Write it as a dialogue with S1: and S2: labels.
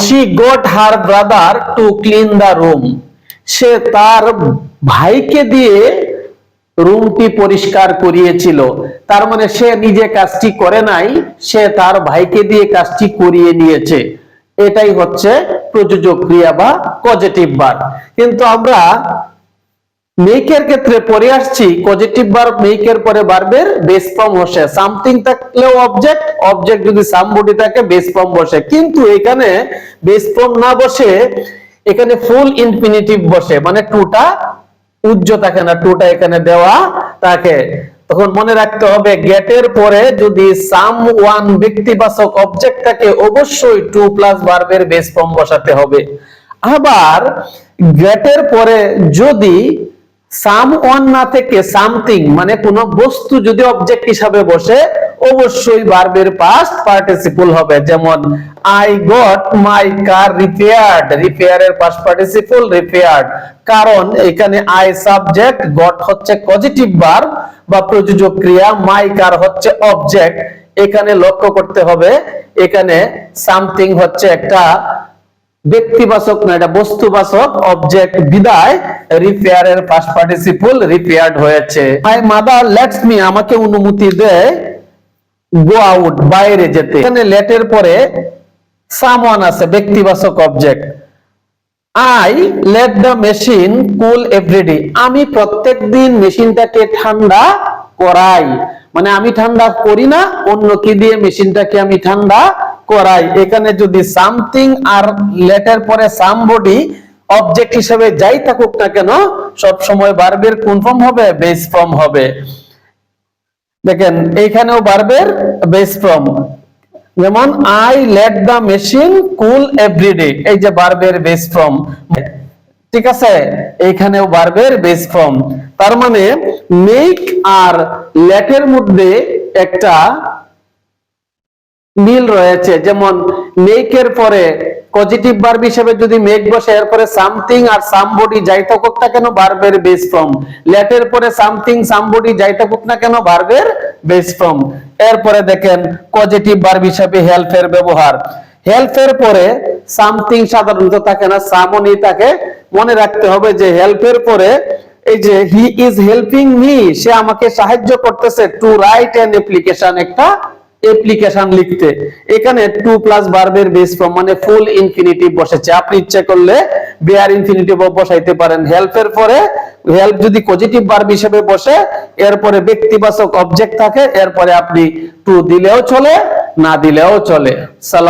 S1: she got her brother to clean the room. সে তার ভাইকে দিয়ে রুমটি পরিষ্কার করিয়েছিল। তার মানে সে নিজে কাজটি করে নাই, সে তার ভাইকে দিয়ে কাজটি করিয়ে নিয়েছে। এটাই হচ্ছে প্রযোজক ক্রিয়া বা পজিটিভ ভার্ব। কিন্তু আমরা মেকের ক্ষেত্রে পড়ে আসছি পজিটিভ ভার্ব মেকের পরে ভার্বের বেস ফর্ম বসে, সামথিং থাকলেও অবজেক্ট, অবজেক্ট যদি সামবডি থাকে বেস ফর্ম বসে। কিন্তু এখানে বেস ফর্ম না বসে এখানে ফুল ইনফিনিটিভ বসে, মানে টুটা উজ্জ্ব থাকে না, টুটা এখানে দেওয়া থাকে। তখন মনে রাখতে হবে গেটের পরে যদি সাম ওয়ান ব্যক্তিবাচক অবজেক্ট থাকে অবশ্যই টু প্লাস ভার্বের বেস ফর্ম বসাতে হবে। আবার গেটের পরে যদি সাম ওয়ান না থেকে সামথিং মানে কোন বস্তু যদি অবজেক্ট হিসাবে বসে অবশ্যই ভার্বের পাস্ট পার্টিসিপল হবে। যেমন I got my car repaired, repair এর পাস্ট পার্টিসিপল রিপেয়ার্ড। কারণ এখানে আই সাবজেক্ট, গট হচ্ছে পজিটিভ ভার্ব বা প্রযোজক ক্রিয়া, মাই কার হচ্ছে অবজেক্ট। এখানে লক্ষ্য করতে হবে এখানে সামথিং হচ্ছে একটা ব্যক্তিবাচক না, এটা বস্তুবাচক অবজেক্ট বিদায় রিপেয়ার এর পাস্ট পার্টিসিপল রিপেয়ার্ড হয়েছে। মাই মাদার লেটস মি, আমাকে অনুমতি দেয় গো আউট, বাইরে যেতে। এখানে লেট এর পরে সামওয়ান আছে ব্যক্তিবাচক object. I let the machine cool everyday, আমি প্রত্যেকদিন মেশিনটাকে ঠান্ডা করাই, মানে আমি ঠান্ডা করি না, অন্য কি দিয়ে মেশিনটাকে আমি ঠান্ডা করাই। এখানে যদি সামথিং আর লেটের পরে সামবডি অবজেক্ট হিসেবে যাই থাকুক না কেন সব সময় ভার্বের কোন ফর্ম হবে? বেস ফর্ম হবে। দেখেন এইখানেও ভার্বের বেস ফর্ম, যেমন I let the machine cool everyday, এই যে ভার্বের বেস ফর্ম, ঠিক আছে? এইখানেও ভার্বের বেস ফর্ম। তার মানে মেক আর লেটের মধ্যে একটা মিল রয়েছে। যেমন মেকের পরে পজিটিভ ভার্ব হিসেবে যদি মেক বসে এরপরে সামথিং আর সামবডি যাই থাকুক না কেন ভার্বের বেস ফর্ম, লেটের পরে সামথিং সামবডি যাই থাকুক না কেন ভার্বের বেস ফর্ম। এরপরে দেখেন পজিটিভ ভার্ব হিসেবে হেল্প এর ব্যবহার। হেল্প এর পরে সামথিং সাধারণত থাকে না, সামনই থাকে। মনে রাখতে হবে যে হেল্প এর পরে এই যে হি ইজ হেল্পিং মি, সে আমাকে সাহায্য করতেছে টু রাইট অ্যান অ্যাপ্লিকেশন, একটা অ্যাপ্লিকেশন লিখতে। এখানে টু প্লাস ভার্বের বেস ফর্ম মানে ফুল ইনফিনিটিভ বসেছে। আপনি ইচ্ছে করলে বেয়ার ইনফিনিটিভ বসাইতে পারেন। হেল্প এর পরে হেল্প যদি পজিটিভ ভার্ব হিসেবে বসে এরপরে ব্যক্তিবাচক অবজেক্ট থাকে, এরপরে আপনি টু দিলেও চলে, না দিলেও চলে। সালাম।